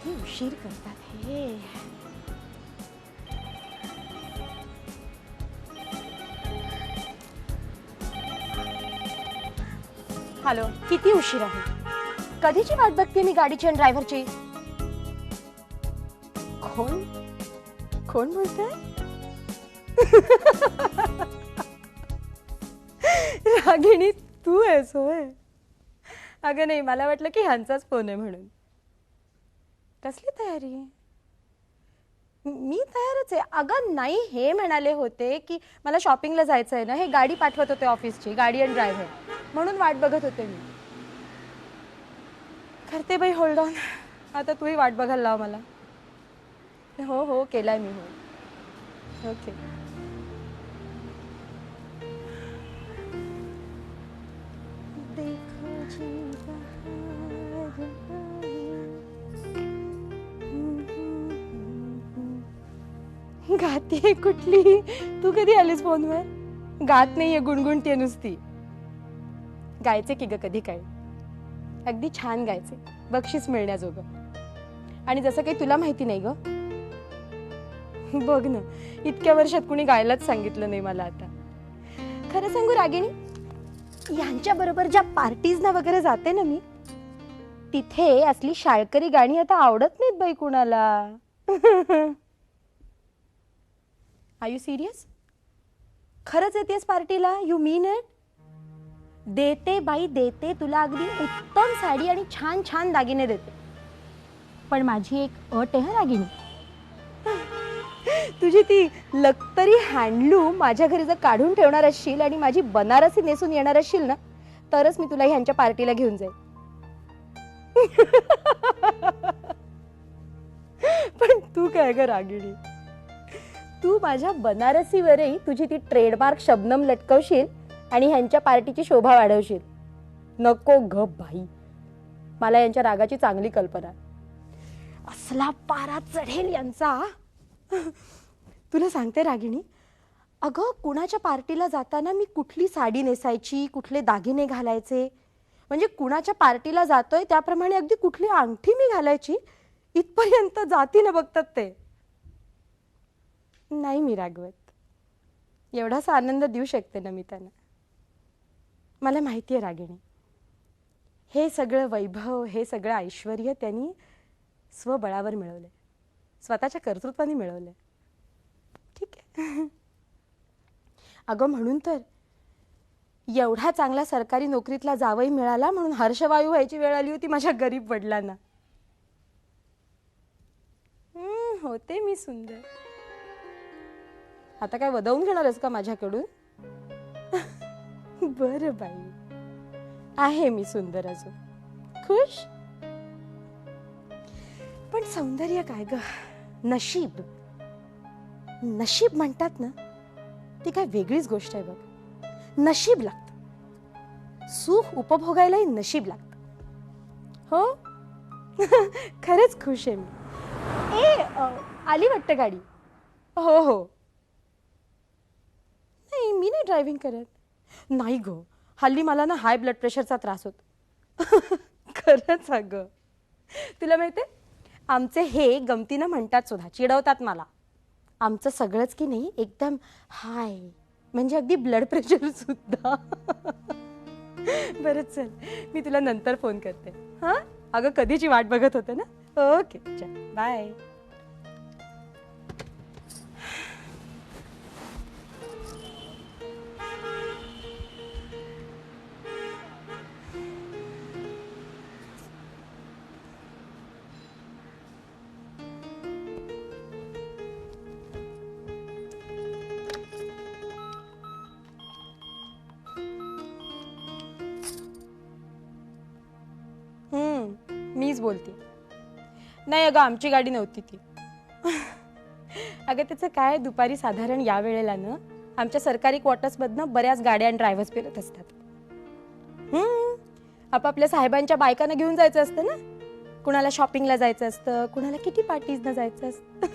किती उशीर करतात हे. हॅलो, किती उशीर आहे? कधीची वाट बघते मी गाडीची आणि ड्रायव्हरची. कोण कोण बोलतंय? रागिणी, तू आहेस होय? अगं नाही, मला वाटलं की ह्यांचाच फोन आहे म्हणून. कसली तयारी? मी तयारच आहे. अगं नाही, हे म्हणाले होते की मला शॉपिंगला जायचं आहे ना, हे गाडी पाठवत होते ऑफिसची, गाडी आणि ड्रायव्हर, म्हणून वाट बघत होते मी. करते बाई, होल्ड ऑन. आता तूही वाट बघायला लाव मला. हो हो, केलाय मी. हो, ओके. देखो जी गाते कुठली? तू कधी आलीस फोनवर? गात नाहीये, गुणगुणतीये नुसती. गायचे की ग कधी काय, अगदी छान गायचे, बक्षीस मिळण्याजोगं. आणि जसं काही तुला माहिती नाही ग. बघ ना, इतक्या वर्षात कुणी गायलाच सांगितलं नाही मला. आता खरं सांगू रागिणी, यांच्या बरोबर ज्या पार्टीजना वगैरे जाते ना मी, तिथे असली शाळकरी गाणी आता आवडत नाहीत बाई कुणाला. Are you serious? खरंच येतेस पार्टीला? You mean it? देते बाई देते, तुला अगदी उत्तम साडी आणि छान छान दागिने देते. पण माझी एक अट आहे रागिणी. तुझी ती लक्तरी हँडलूम माझ्या घरी जर काढून ठेवणार असशील आणि माझी बनारसी नेसून येणार असशील ना, तरच मी तुला ह्यांच्या पार्टीला घेऊन जाईल. पण तू काय ग रागिणी, तू माझ्या बनारसीवरही तुझी ती ट्रेडमार्क शबनम लटकवशील आणि ह्यांच्या पार्टीची शोभा वाढवशील. नको ग बाई, मला यांच्या रागाची चांगली कल्पना. असला पारा चढेल यांचा. तुला सांगते रागिणी, अगं कुणाच्या पार्टीला जाताना मी कुठली साडी नेसायची, कुठले दागिने घालायचे, म्हणजे कुणाच्या पार्टीला जातोय त्याप्रमाणे अगदी कुठली अंगठी मी घालायची, इथपर्यंत जातीनं बघतात ते. नाही मी रागवत, एवढासा आनंद देऊ शकते ना मी त्यांना. मला माहिती आहे रागिणी, हे सगळं वैभव, हे सगळं ऐश्वर त्यांनी स्वबळावर मिळवलंय, स्वतःच्या कर्तृत्वाने मिळवलंय. ठीक आहे. अगं म्हणून तर एवढा चांगला सरकारी नोकरीतला जावई मिळाला म्हणून हर्षवायू व्हायची वेळ आली होती माझ्या गरीब वडिलांना. होते मी सुंदर. आता काय वदवून घेणारच का माझ्याकडून? बरं बाई, आहे मी सुंदर अजून, खुश. पण सौंदर्य काय ग, नशीब. नशीब म्हणतात ना, ती काय वेगळीच गोष्ट आहे बघ. नशीब लागतं, सुख उपभोगायलाही नशीब लागतं. हो. खरंच खुश आहे मी. आली वाटतं गाडी. हो हो. नाही, मी नाही ड्रायव्हिंग करत. नाही ग, हल्ली मला ना हाय ब्लड प्रेशरचा त्रास होतो. खरंच अगं, तुला माहितीये, आमचे हे गमतीनं म्हणतात सुद्धा, चिडवतात मला. आमचं सगळंच की नाही एकदम हाय, म्हणजे अगदी ब्लड प्रेशर सुद्धा. बरं चल, मी तुला नंतर फोन करते. हां अगं, कधीची वाट बघत होते ना. ओके चल, बाय. मीच बोलते. नाही अगं, आमची गाडी नव्हती ती. अगं त्याचं काय, दुपारी साधारण या वेळेला ना आमच्या सरकारी क्वार्टर्समधनं बऱ्याच गाड्या आणि ड्रायव्हर्स फिरत असतात. आपापल्या साहेबांच्या बायकांना घेऊन जायचं असतं ना. कुणाला शॉपिंगला जायचं असतं, कुणाला किटी पार्टीजना जायचं असतं.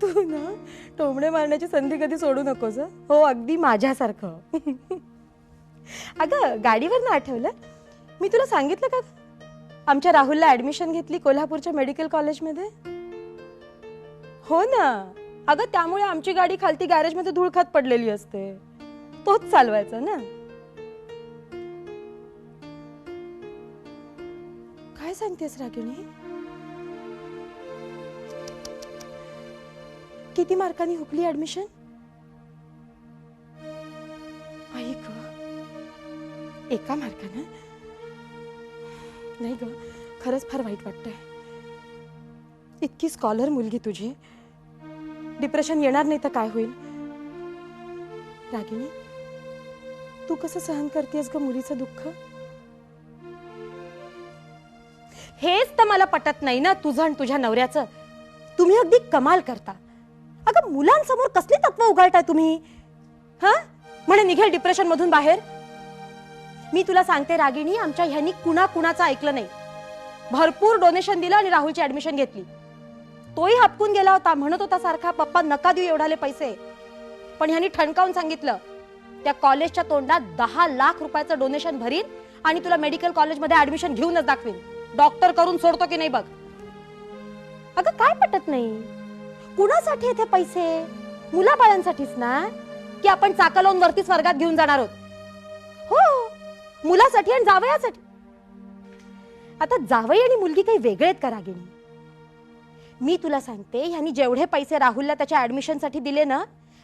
तू ना टोमणे मारण्याची संधी कधी सोडू नकोस. हो, अगदी माझ्यासारखं. अगं गाडीवर ना आठवलं, मी तुला सांगितलं का आमच्या राहुलला ऍडमिशन घेतली कोल्हापूरच्या मेडिकल कॉलेजमध्ये. हो ना अगं, त्यामुळे आमची गाडी खालती गॅरेजमध्ये धूळ खात पडलेली असते. तोच चालवायचा ना. काय सांगतेस रागिणी? किती मार्कांनी हुकली ऍडमिशन? आई ग, एका मार्कानं? नाही ग, खरंच फार वाईट वाटतंय. इतकी स्कॉलर मुलगी तुझी, डिप्रेशन येणार नाही तर काय होईल? रागिणी, तू कसं सहन करतेस ग मुलीचं दुःख? हेच तर मला पटत नाही ना तुझं आणि तुझ्या नवऱ्याचं. तुम्ही अगदी कमाल करता. अगं मुलांसमोर कसली तत्व उगाळताय तुम्ही? हा, म्हणे निघेल डिप्रेशन मधून बाहेर. मी तुला सांगते रागिणी, आमच्या ह्यांनी कुणाचं ऐकलं नाही. भरपूर डोनेशन दिलं आणि राहुलची ऍडमिशन घेतली. तोही हपकून गेला होता, म्हणत होता सारखा, पप्पा नका देऊ एवढाले पैसे. पण ह्यांनी ठणकावून सांगितलं, त्या कॉलेजच्या तोंडात 10 लाख रुपयाचं डोनेशन भरीन आणि तुला मेडिकल कॉलेजमध्ये ऍडमिशन घेऊनच दाखवीन. डॉक्टर करून सोडतो की नाही बघ. अगं काय पटत नाही? कुणासाठी येते पैसे? मुलाबाळांसाठीच ना, की आपण चाकलवून वरती स्वर्गात घेऊन जाणार आहोत? हो, मुलासाठी आणि जावयासाठी. आता जावई आणि मुलगी काही वेगळे आहेत का रागिणी? मी तुला सांगते, ह्यांनी जेवढे पैसे राहुलला त्याच्या ऍडमिशनसाठी दिले ना,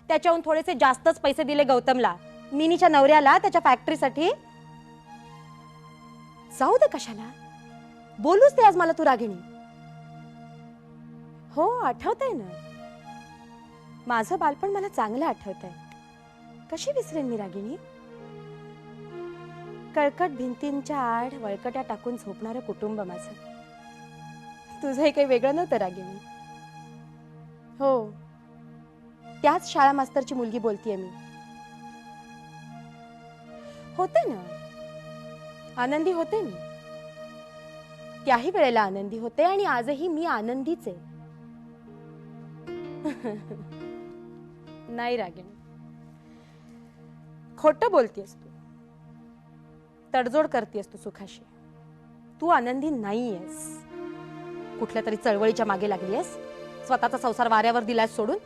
त्याच्याहून थोडेसे जास्तच पैसे दिले गौतमला, मिनीच्या नवऱ्याला त्याच्या फॅक्टरीसाठी. जाऊ दे, कशाला बोलूच ते आज मला तू रागिणी. हो, आठवतंय ना माझं बालपण, मला चांगलं आठवतंय. कशी विसरेन मी रागिणी? कळकट भिंतींच्या आड वळकट्या टाकून झोपणारं कुटुंब माझं. तुझंही काही वेगळं नव्हतं रागिणी. हो, त्याच शाळा मास्तरची मुलगी बोलतीये मी. होते ना, आनंदी होते मी. त्याही वेळेला आनंदी होते आणि आजही मी आनंदीच आहे. नाही रागिणी, खोटं बोलतेस तू. तडजोड करतेस तू सुखाशी. तू आनंदी नाहीयेस. कुठल्या तरी चळवळीच्या मागे लागलीयस. स्वतःचा संसार वाऱ्यावर दिलास सोडून.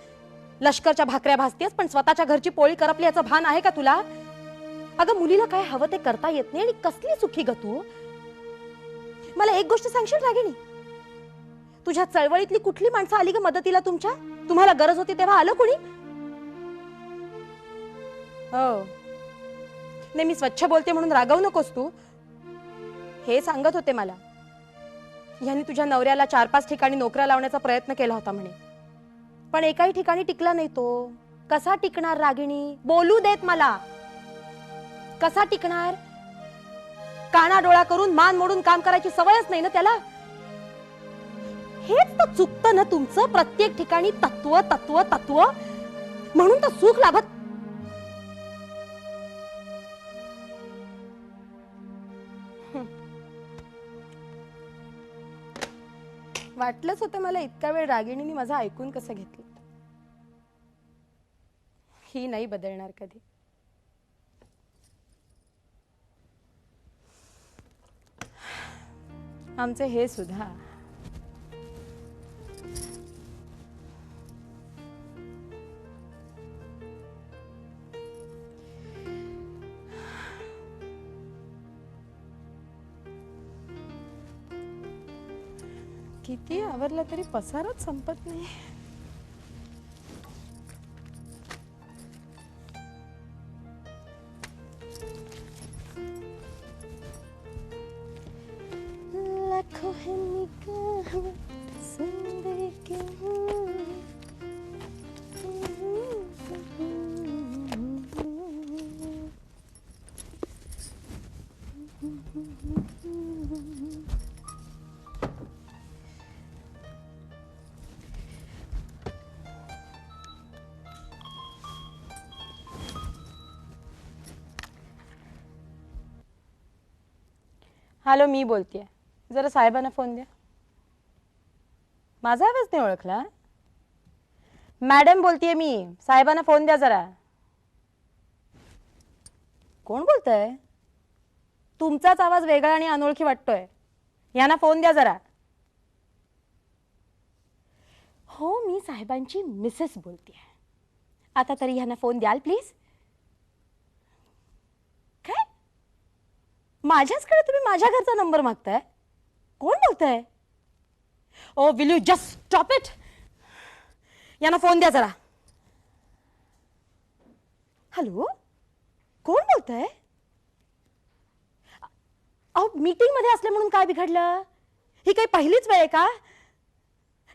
लष्करच्या भाकऱ्या भासतेस, पण स्वतःच्या घरची पोळी करपली याचं भान आहे का तुला? अगं मुलीला काय हवं ते करता येत नाही आणि कसली सुखी ग तू. मला एक गोष्ट सांगशील रागिणी, तुझ्या चळवळीतली कुठली माणसं आली ग मदतीला तुमच्या? तुम्हाला गरज होती तेव्हा आलं कुणी? हो, नाही मी स्वच्छ बोलते म्हणून रागवू नकोस तू. हे सांगत होते मला, यांनी तुझ्या नवऱ्याला 4-5 ठिकाणी नोकऱ्या लावण्याचा प्रयत्न केला होता म्हणे, पण एकाही ठिकाणी टिकला नाही तो. कसा टिकणार रागिणी? बोलू देत मला. कसा टिकणार? काना डोळा करून मान मोडून काम करायची सवयच नाही ना त्याला. हेच तर चुकतं ना तुमचं. प्रत्येक ठिकाणी तत्व तत्व तत्व म्हणून तर सुख लाभत. वाटलंच होतं मला इतका वेळ रागिणीने माझं ऐकून कसं घेतलं. ही नाही बदलणार कधी. आमचे हे सुद्धा. किती आवरलं तरी पसारच संपत नाही. लाखों है निगाह जिंदगी की हॅलो, मी बोलतेय. जरा साहेबांना फोन द्या. माझा आवाज नाही ओळखला? मॅडम बोलतेय मी. साहेबांना फोन द्या जरा. कोण बोलतंय? तुमचाच आवाज वेगळा आणि अनोळखी वाटतोय. यांना फोन द्या जरा. हो, मी साहेबांची मिसेस बोलतेय. आता तरी यांना फोन द्याल प्लीज. काय? माझ्याचकडे तुम्ही माझ्या घरचा नंबर मागताय? कोण बोलतंय? Oh, will you just stop it? यांना फोन द्या जरा. हॅलो, कोण बोलतंय? अहो, मीटिंग मध्ये असले म्हणून काय बिघडलं? ही काही पहिलीच वेळ आहे का?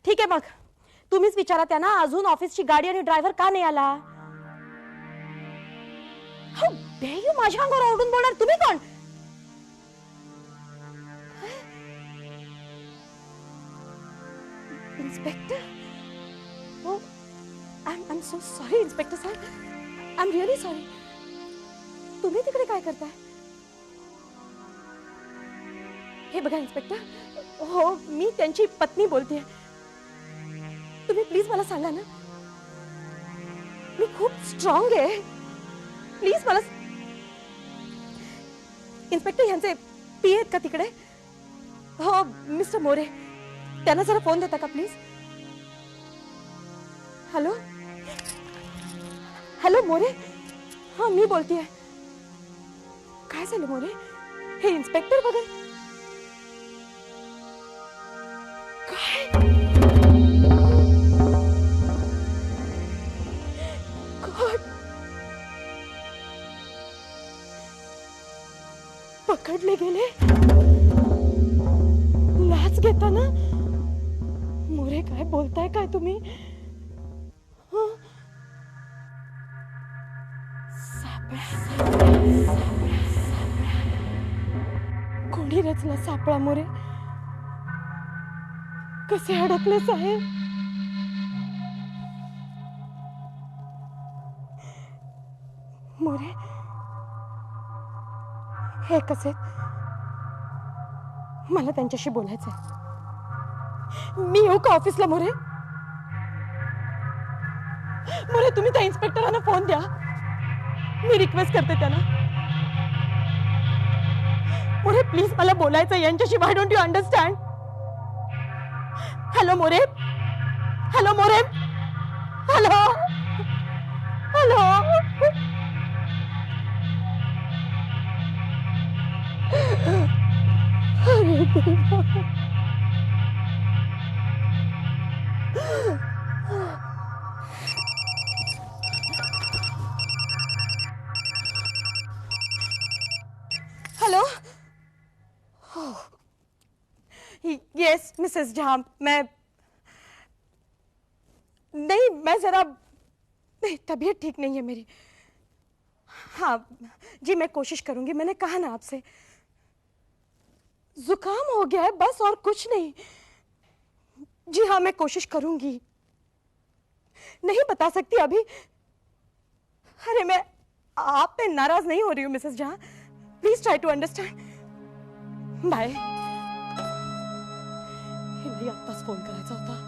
ठीक आहे, मग तुम्हीच विचारा त्यांना अजून ऑफिसची गाडी आणि ड्रायव्हर का नाही आला. हाऊ डेअर यू माझ्या अंगावर ओरडून बोलणार? तुम्ही कोण? Inspector? Oh, I am so sorry inspector साहेब. I am really sorry. तुम्ही तिकडे काय करताय? हे बघा इन्स्पेक्टर, हो, मी त्यांची पत्नी बोलतेय. तुम्ही प्लीज मला सांगा ना. मी खूप स्ट्रॉंग आहे. प्लीज मला. इन्स्पेक्टर, यांचे पी आहेत का तिकडे? हो, मिस्टर मोरे. त्यांना जरा फोन देता का प्लीज? Hello, hello More. हा, मी बोलतेय. काय झालं मोरे? हे इन्स्पेक्टर वगैरे काय? गॉड, पकडले गेले. लाच घेताना? मोरे, काय बोलताय काय तुम्ही? कोणी रचला सापळा मोरे? कसे अडकले साहेब? मोरे, हे कसे? मला त्यांच्याशी बोलायचंय. मी येऊ का ऑफिसला मोरे? मोरे, तुम्ही त्या इन्स्पेक्टरांना फोन द्या. मी रिक्वेस्ट करते त्यांना. मोरे प्लीज, मला बोलायचं यांच्याशी. Why don't you understand? Hello More. Hello More. Hello, hello. अरे देवा. हेलो. यस मिसेस झा, मैं नहीं, मैं जरा नहीं, तबीयत ठीक नहीं है मेरी. हाँ जी, मैं कोशिश करूंगी. मैंने कहा ना आपसे, जुकाम हो गया है बस, और कुछ नहीं. जी हाँ, मैं कोशिश करूंगी. नहीं बता सकती अभी. अरे, मैं आप पे नाराज नहीं हो रही हूँ Mrs Jha. Please try to understand. Bye. हिला आत्ताच फोन करायचा होता.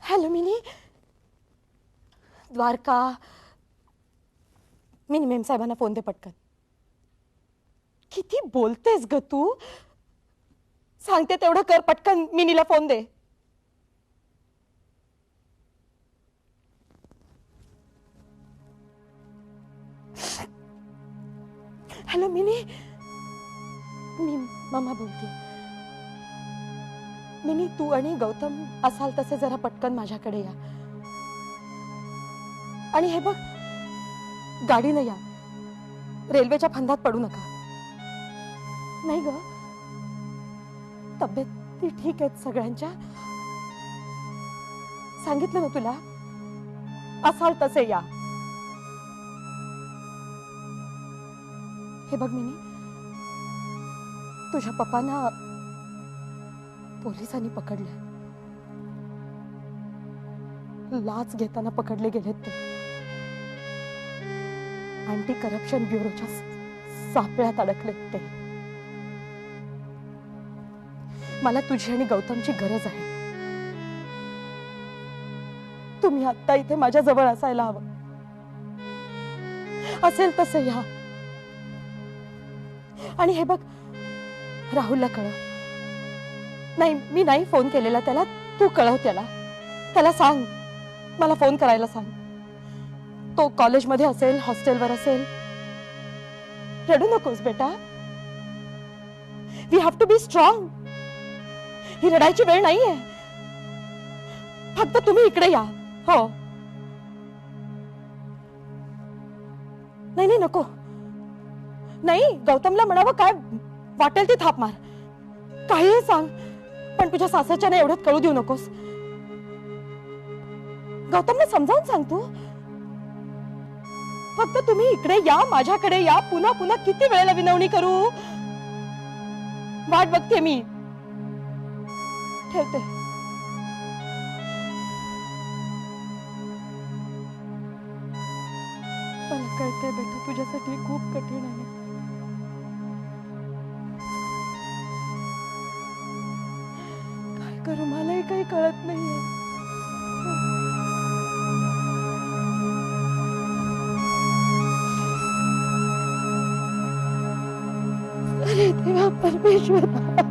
हॅलो मिनी. द्वारका. मिनी मेम साहेबांना फोन दे पटकन. किती बोलतेस ग तू. सांगते तेवढं कर पटकन. मिनीला फोन दे. हॅलो मिनी. मी मामा बोलते. मिनी तू आणि गौतम असाल तसे जरा पटकन माझ्याकडे या. आणि हे बघ गाडीनं या. रेल्वेच्या फंदात पडू नका. नाही ग तब्येती ठीक आहेत सगळ्यांच्या. सांगितलं ना तुला. असाल तसे या. हे बघ मिनी तुझ्या पप्पांना पोलिसांनी पकडले. लाच घेताना पकडले गेलेत ते. अँटी करप्शन ब्युरोच्या सापळ्यात अडकलेत ते. मला तुझी आणि गौतमची गरज आहे. तुम्ही आता इथे माझ्या जवळ असायला हवं. असेल तसं या. आणि हे बघ राहुलला कळव. नाही मी नाही फोन केलेला त्याला. तू कळव त्याला. त्याला सांग मला फोन करायला सांग. तो कॉलेजमध्ये असेल हॉस्टेलवर असेल. रडू नकोस बेटा. We have to be strong. ही रडायची वेळ नाहीये. फक्त तुम्ही इकडे या. हो. नाही नाही नको. नाही गौतमला म्हणावं काय वाटेल ती थाप मार. काहीही सांग पण तुझ्या सासरच्या एवढ्यात कळू देऊ नकोस. गौतमला समजावून सांग तू. फक्त तुम्ही इकडे या. माझ्याकडे या. पुन्हा पुन्हा किती वेळेला विनवणी करू. वाट बघते मी. ठेवते. मला कळतंय बेटा तुझ्यासाठी खूप कठीण आहे. काय करू मलाही काही कळत नाहीये. अरे देवा परमेश्वरा.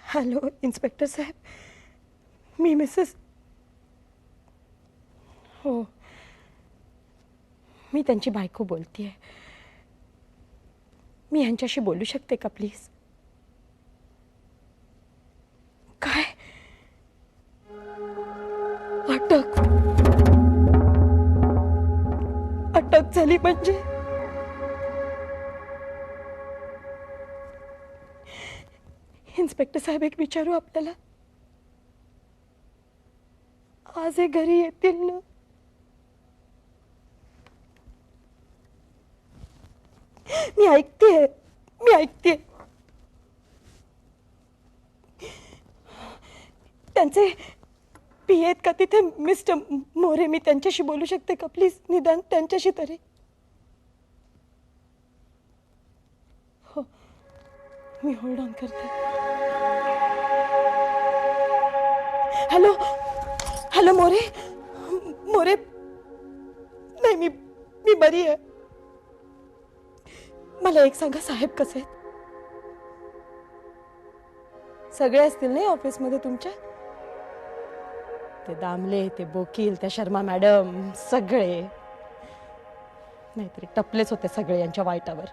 हॅलो इन्स्पेक्टर साहेब. मी मिसेस. हो मी त्यांची बायको बोलतेय. मी यांच्याशी बोलू शकते का प्लीज. काय अटक. अटक झाली म्हणजे. इन्स्पेक्टर साहेब एक विचारू आपल्याला. आज हे घरी येतील ना. मी ऐकतेय. मी ऐकतेय. त्यांचे पी आहेत का तिथे मिस्टर मोरे. मी त्यांच्याशी बोलू शकते का प्लीज. निदान त्यांच्याशी तरी. हो मी होल्ड ऑन करते. Hello hello More. मोरे नाही मी मी बरी आहे. मला एक सांगा साहेब कसे आहेत. सगळे असतील नाही ऑफिसमध्ये तुमच्या. ते दामले ते बोकील त्या शर्मा मॅडम सगळे. नाहीतरी टपलेच होते सगळे यांच्या वाईटावर.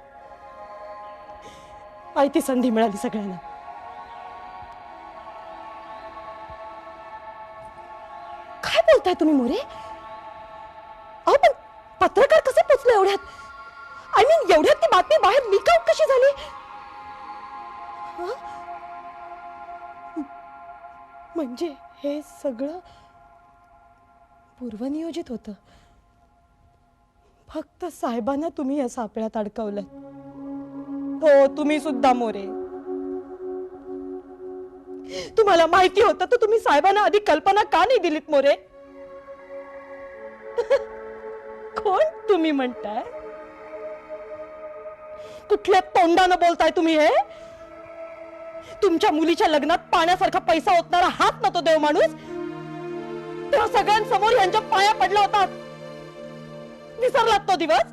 आयती संधी मिळाली सगळ्यांना. काय बोलताय तुम्ही मोरे? अहो पण पत्रकार कसे पोचले एवढ्यात? आय मीन एवढ्यात ती बातमी बाहेर लीक आउट कशी झाली? म्हणजे हे सगळं पूर्वनियोजित होतं. फक्त साहेबांना तुम्ही या सापळ्यात अडकवलं. हो, तुम्ही सुद्धा मोरे. तुम्हाला माहिती होतं तर तुम्ही साहेबांना आधी कल्पना का नाही दिलीत मोरे? कोण तुम्ही म्हणताय? कुठल्या तोंडानं बोलताय तुम्ही हे? तुमच्या मुलीच्या लग्नात पाण्यासारखा पैसा ओतणारा हात ना तो देव माणूस, तेव्हा सगळ्यांसमोर यांच्या पाया पडला होता. विसरलात तो दिवस?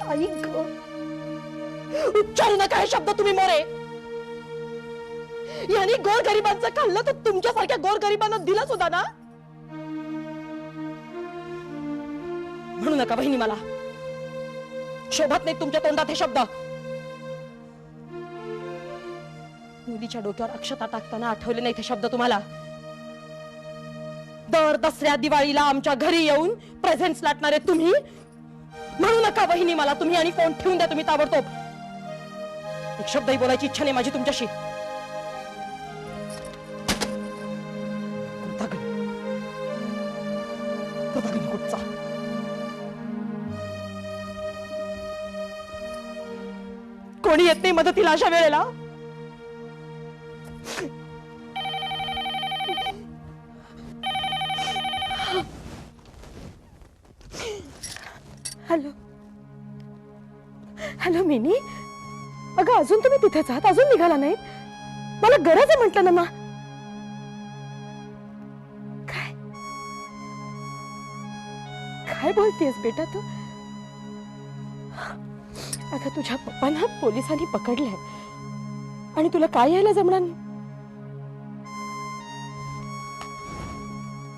आई ग, उच्चारू नका हे शब्द तुम्ही मोरे. यांनी गोरगरिबांचं खाल्लं तर तुमच्यासारख्या गोरगरिबांना दिलं सुद्धा ना. म्हणू नका बहिणी, मला शोभत नाही तुमच्या तोंडात हे शब्द. मुलीच्या डोक्यावर अक्षता टाकताना आठवले नाही ते शब्द तुम्हाला? दर दसऱ्या दिवाळीला आमच्या घरी येऊन प्रेझेंट्स लाटणारे तुम्ही. म्हणू नका बहिणी मला तुम्ही, आणि फोन ठेवून द्या तुम्ही ताबडतोब. एक शब्दही बोलायची इच्छा नाही माझी तुमच्याशी. कुठचा कोणी येत नाही मदतीला अशा वेळेला? हॅलो हॅलो मिनी, अगं अजून तुम्ही तिथेच आहात? अजून निघाला नाही? मला गरज आहे म्हटलं ना. मा काय काय बोलतेस बेटा तू? अगं तुझ्या पप्पांना पोलिसांनी पकडलंय आणि तुला काय यायला जमणार?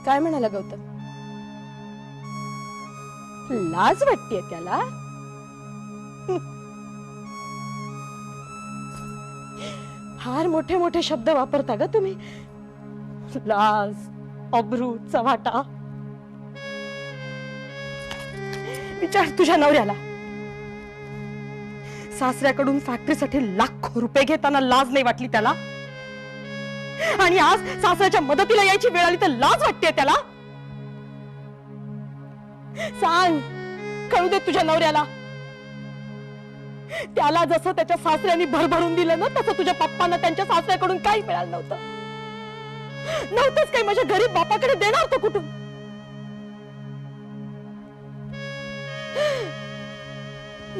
काय म्हणाला गौतम? लाज वाटतेय त्याला? फार मोठे मोठे शब्द वापरता ग तुम्ही. लाज, अब्रू, चव्हाटा. विचार तुझ्या नवऱ्याला. सासऱ्याकडून फॅक्टरीसाठी लाखो रुपये घेताना लाज नाही वाटली त्याला? आणि आज सासऱ्याच्या मदतीला यायची वेळ आली तर लाज वाटते त्याला? सांग, कळू दे तुझ्या नवऱ्याला. त्याला जसं त्याच्या सासऱ्याने भरभरून दिलं ना, तसं तुझ्या पप्पांना त्यांच्या सासऱ्याकडून काही मिळालं नव्हतं. नव्हतंच काही. माझ्या गरीब बापाकडे देणार तो कुठून?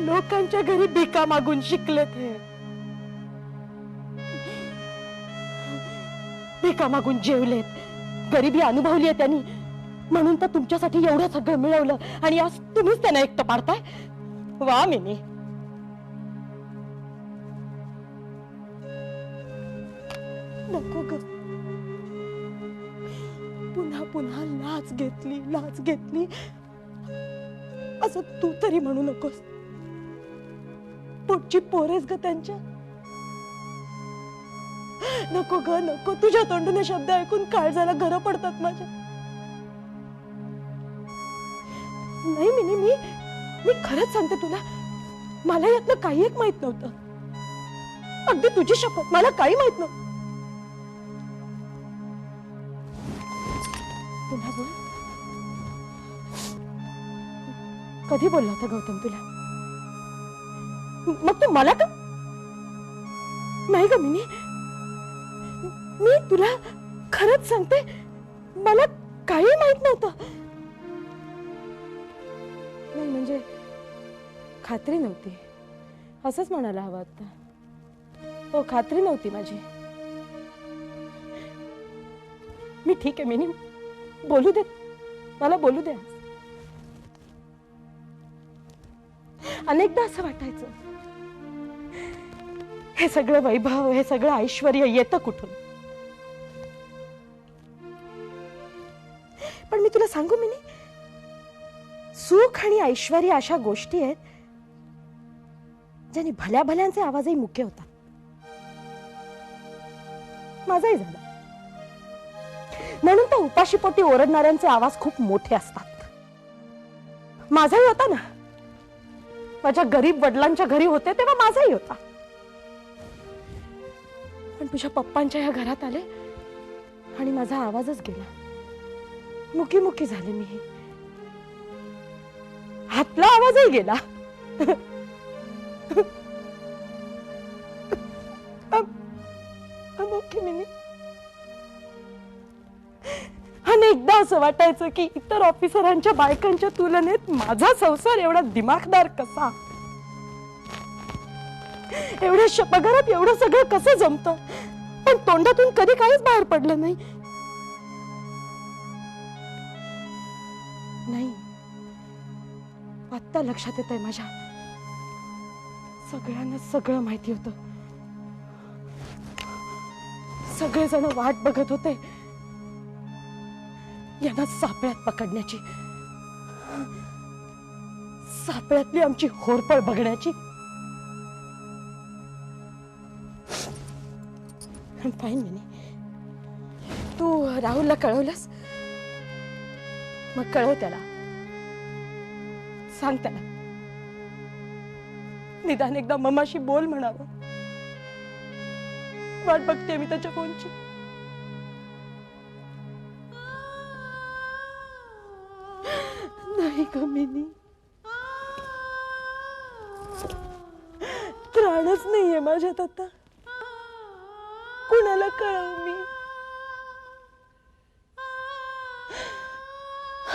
लोकांच्या घरी भिका मागून शिकले ते. भिका मागून जेवलेत, गरिबी अनुभवली आहे त्यांनी. म्हणून तर तुमच्यासाठी एवढं सगळं मिळवलं आणि आज तुम्हीच त्यांना एकटं पाडताय. वा मिनी. नको ग. पुन्हा पुन्हा लाच घेतली असं तू तरी म्हणू नकोस. पोटची पोरेस ग त्यांच्या. नको ग नको. तुझ्या तोंडून शब्द ऐकून काळजाला घरं पडतात माझ्या. नाही मिनी, मी खरंच सांगते तुला, मला यातलं काही एक माहित नव्हतं. अगदी तुझी शपथ, मला काही माहित नव्हतं. पुन्हा बोल. कधी बोलला होता गौतम तुला? मग तू मला का? नाही ग मिनी, मी तुला खरंच सांगते, मला काही माहित नव्हतं. नाही म्हणजे खात्री नव्हती असंच म्हणायला हवं आता. हो, खात्री नव्हती माझी. मी ठीक आहे मिनी, बोलू दे मला, बोलू दे. अनेकदा असं वाटायचं हे सगळं वैभव, हे सगळं ऐश्वर्य येतं कुठून? पण मी तुला सांगू मिनी, सुख आणि ऐश्वर्य अशा गोष्टी आहेत ज्याने भल्या भल्यांचे आवाजही मुख्य होतात. माझाही झाला. म्हणून तर उपाशीपोटी ओरडणाऱ्यांचे आवाज खूप मोठे असतात. माझाही होता ना. माझ्या गरीब वडिलांच्या घरी होते तेव्हा माझाही होता. पण तुझ्या पप्पांच्या या घरात आले आणि माझा आवाजच गेला. मुकी मुकी झाले मी. हातला आवाजही गेला. मुकी मिनी. अनेकदा असं वाटायचं की इतर ऑफिसरांच्या बायकांच्या तुलनेत माझा संसार एवढा दिमाखदार कसा, एवढ्या पगारात एवढं सगळं कसं जमतं. पण तोंडातून कधी काहीच बाहेर पडलं नाही. नाही, आत्ता लक्षात येत आहे माझ्या. सगळ्यांना सगळं माहिती होतं. सगळेजण वाट बघत होते यांना सापळ्यात पकडण्याची, सापळ्यातली आमची होरपळ बघण्याची. Fine mini. तू राहुलला कळवलंस? मग कळव त्याला. सांग त्याला निदान एकदा मम्माशी बोल म्हणावं. वाट बघते मी त्याच्या फोनची. नाही ग मिनी, त्राणच नाहीये माझ्यात आता. कुणाला कळव मी?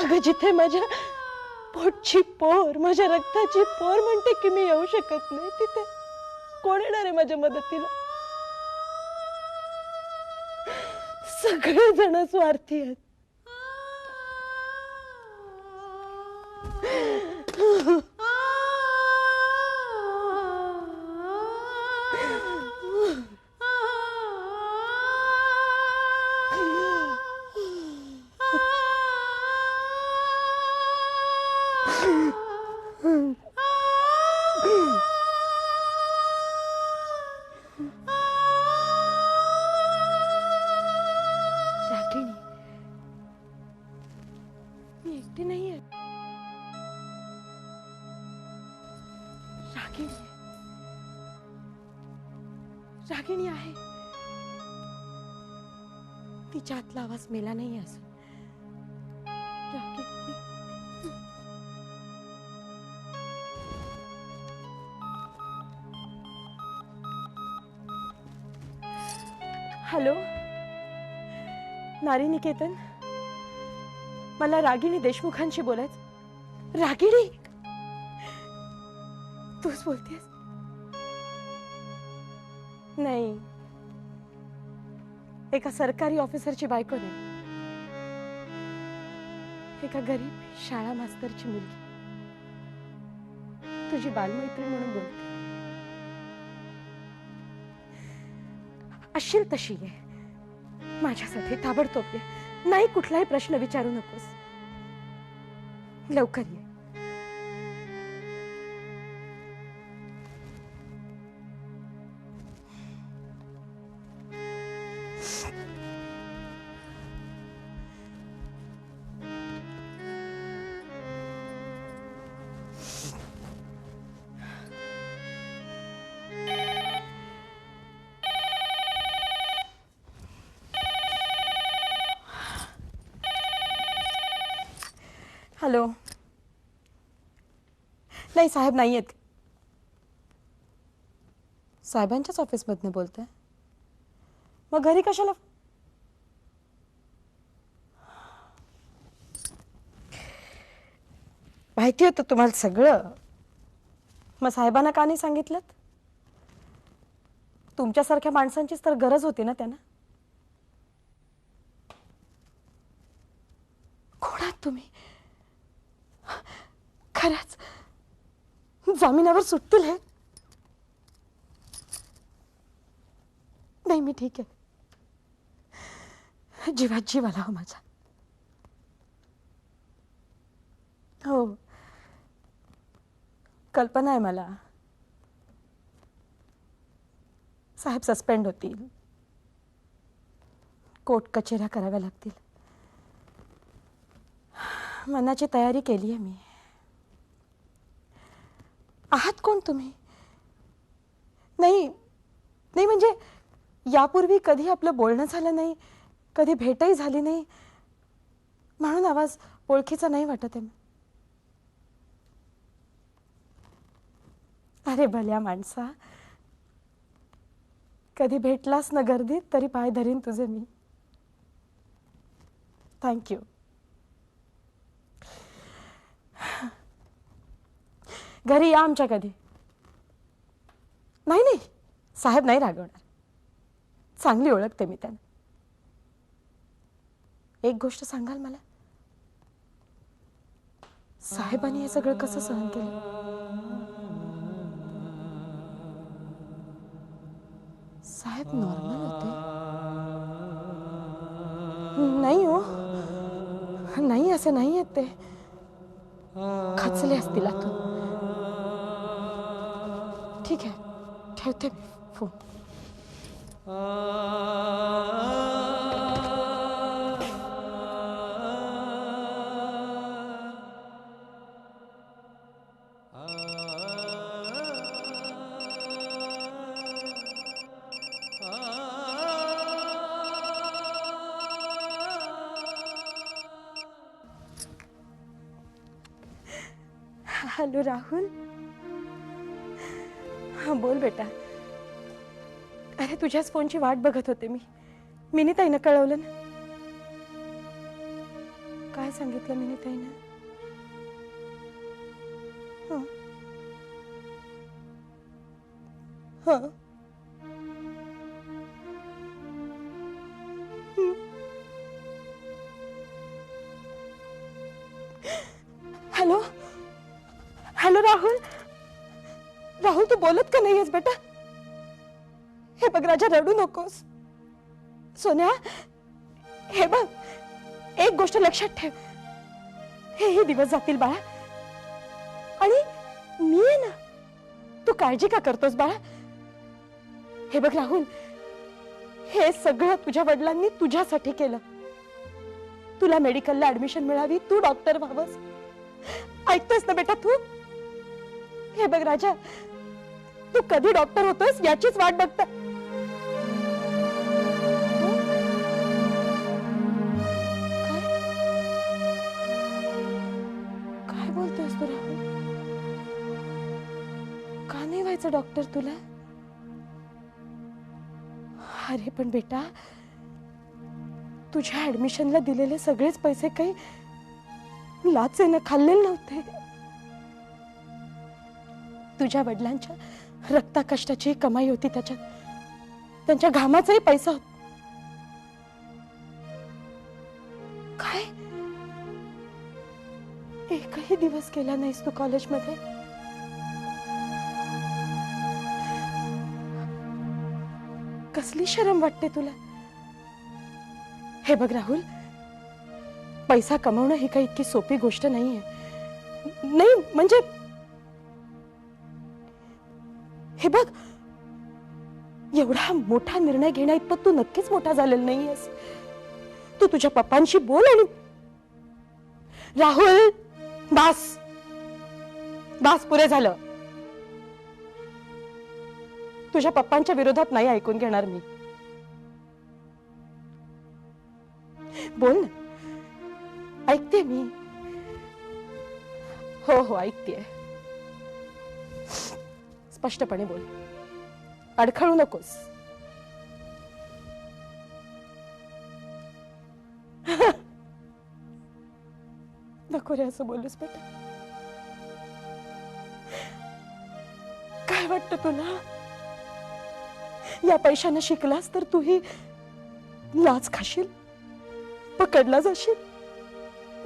अगं जिथे माझ्या पोटची पोर, माझ्या रक्ताची पोर म्हणते की मी येऊ शकत नाही, तिथे कोण येणार आहे माझ्या मदतीला? सगळे जण स्वार्थी आहेत. मी एकटी नाहीये. रागिणी आहे. तिच्या आतला आवाज मेला नाही अजून. हॅलो, नारी निकेतन. मला रागिणी देशमुखांशी बोलायचं. रागिणी, तूच बोलतेस? नाही, एका सरकारी ऑफिसरची बायको नाही, एका गरीब शाळा मास्तरची मुलगी. तुझी बालमैत्रीण म्हणून बोलते. अशील तशी आहे. माझ्यासाठी ताबडतोब ये. नाही, कुठलाही प्रश्न विचारू नकोस. लवकर ये. हॅलो. नाही, साहेब नाही आहेत. साहेबांच्याच ऑफिसमधनं बोलते. मग घरी कशाला? माहिती होतं तुम्हाला सगळं. मग साहेबांना का नाही सांगितलं? तुमच्यासारख्या माणसांचीच तर गरज होती ना त्यांना. कोण आहात तुम्ही? खरंच जामिनावर सुटतील हे? नाही, मी ठीक आहे. जीवात जीव आला हो माझा. हो, कल्पना आहे मला. साहेब सस्पेंड होतील, कोर्ट कचेऱ्या कराव्या लागतील. मनाची तयारी केली आहे मी. आहात कोण तुम्ही? नाही नाही म्हणजे यापूर्वी कधी आपलं बोलणं झालं नाही, कधी भेटही झाली नाही, म्हणून आवाज ओळखीचा नाही वाटत आहे. अरे भल्या माणसा, कधी भेटलास ना गर्दीत तरी पाय धरीन तुझे मी. थँक्यू. घरी या आमच्या कधी. नाही नाही, साहेब नाही रागवणार, चांगली ओळखते मी त्यांना. एक गोष्ट सांगाल मला, साहेबांनी हे सगळं कसं सहन केलं? साहेब नॉर्मल होते? नाही हो, नाही, असं नाही आहेत ते. खचले असतील आतून. ठीक आहे, ठेवते मी फोन. हॅलो राहुल. हां बोल बेटा. अरे तुझ्याच फोनची वाट बघत होते मी. मिनीताईनं कळवलं ना? काय सांगितलं मिनीताईनं? हां हां. Hello hello Rahul. राहुल तू बोलत का नाहीयेस बेटा? हे बघ राजा, रडू नकोस. सोन्या, हे बघ, एक गोष्ट लक्षात ठेव, हे दिवस जातील बाळा. आणि मी आहे ना, तू काळजी का करतोस बाळा? हे बघ राहुल, हे सगळं तुझ्या वडिलांनी तुझ्यासाठी केलं. तुला मेडिकलला ऍडमिशन मिळावी, तू डॉक्टर व्हावंस. ऐकतोस ना बेटा तू? हे बघ राजा, तू कधी डॉक्टर होतोस याचीच वाट बघता. काय बोलतोस तू राहुल? का नाही व्हायचं डॉक्टर तुला? अरे पण बेटा, तुझ्या ऍडमिशनला दिलेले सगळेच पैसे काही लाचेनं खाल्लेले नव्हते. तुझ्या वडिलांच्या रक्ता कष्टाची कमाई होती, त्याच्यात त्यांच्या घामाचाही पैसा होता. काय एकही दिवस गेला नाहीस तू कॉलेजमध्ये? कसली शरम वाटते तुला? हे बघ राहुल, पैसा कमावणं ही काही इतकी सोपी गोष्ट नाहीये. नाही म्हणजे हे बघ, एवढा मोठा निर्णय घेण्या इतपत तू नक्कीच मोठा झालेला नाहीयेस. तू तुझ्या पप्पांशी बोल. आणि राहुल, बास बास, पुरे झालं. तुझ्या पप्पांच्या विरोधात नाही ऐकून घेणार मी. बोल ना, ऐकते मी. हो हो ऐकतेय. स्पष्टपणे बोल, अडखळू नकोस. नको रे असं बोलूस बेटा. काय वाटतं तुला? या पैशाने शिकलास तर तूही लाच खाशील, पकडला जाशील.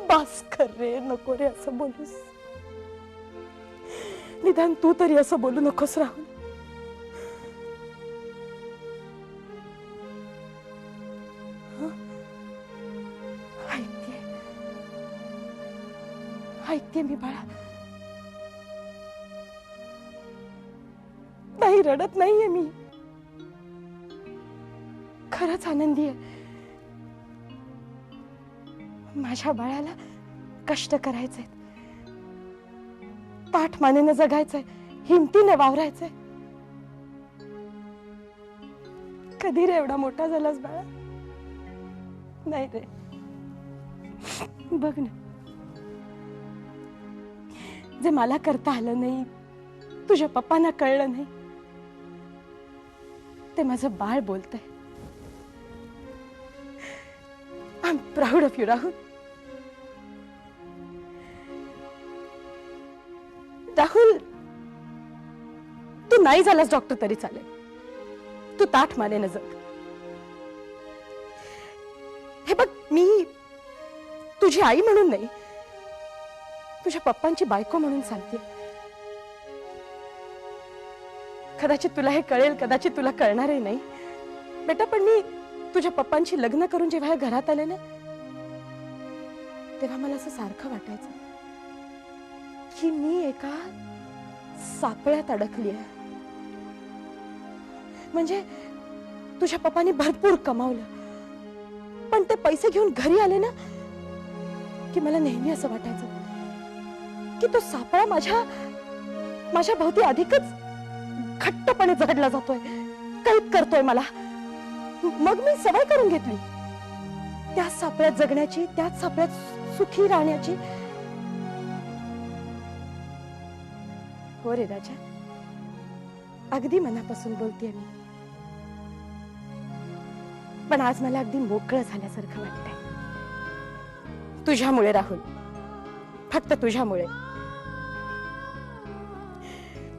बास कर रे, नको रे असं बोलूस. निदान तू तरी असं बोलू नकोस राहुल. ऐकते मी बाळा. नाही, रडत नाहीये मी. खरंच आनंदी आहे. माझ्या बाळाला कष्ट करायचे, ताठ मानेनं जगायचंय, हिमतीने वावरायचंय. कधी रे एवढा मोठा झालास बाळा? नाही रे. बघ ना, जे मला करता आलं नाही, तुझ्या पप्पांना कळलं नाही, ते माझं बाळ बोलतंय. I am proud of you Rahul. Rahul, तू नाही झालास डॉक्टर तरी चालेल, तू ताठ मानेनं जग. हे बघ, मी तुझी आई म्हणून नाही, तुझ्या पप्पांची बायको म्हणून सांगते. कदाचित तुला हे कळेल, कदाचित तुला कळणारही नाही बेटा, पण मी तुझ्या पप्पांची लग्न करून जेव्हा घरात आले ना, तेव्हा मला असं सारखं वाटायचं की मी एका सापळ्यात अडकली आहे. म्हणजे तुझ्या पप्पांनी भरपूर कमावलं, पण ते पैसे घेऊन घरी आले ना की मला नेहमी असं वाटायचं की तो सापळा माझ्या भोवती अधिकच घट्टपणे जडला जातोय, कैद करतोय मला. मग मी सवय करून घेतली त्याच सापळ्यात जगण्याची, त्याच सापळ्यात सुखी राहण्याची. हो रे राजा, अगदी मनापासून बोलतेय मी. पण आज मला अगदी मोकळं झाल्यासारखं वाटतंय. तुझ्यामुळे राहुल, फक्त तुझ्यामुळे.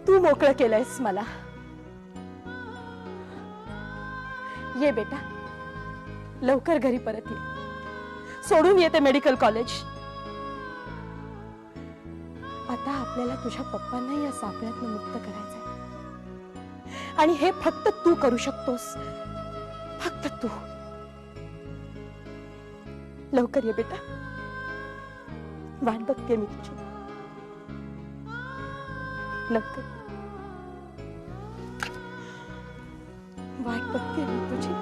तू मोकळं केलंयस मला. ये बेटा, लवकर घरी परत ये. सोडून येते मेडिकल कॉलेज. आता आपल्याला तुझ्या पप्पांना या सापळ्यातनं मुक्त करायचंय, आणि हे फक्त तू करू शकतोस, फक्त तू. लवकर ये बेटा, वाट बघते मी तुझी. लवकर वाट बघते मी तुझी.